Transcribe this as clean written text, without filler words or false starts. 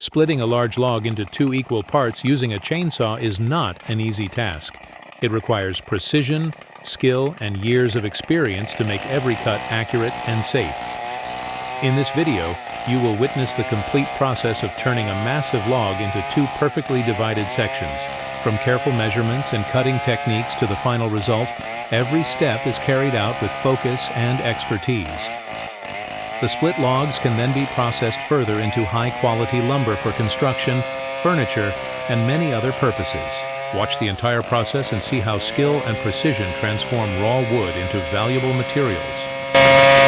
Splitting a large log into two equal parts using a chainsaw is not an easy task. It requires precision, skill, and years of experience to make every cut accurate and safe. In this video, you will witness the complete process of turning a massive log into two perfectly divided sections. From careful measurements and cutting techniques to the final result, every step is carried out with focus and expertise. The split logs can then be processed further into high-quality lumber for construction, furniture, and many other purposes. Watch the entire process and see how skill and precision transform raw wood into valuable materials.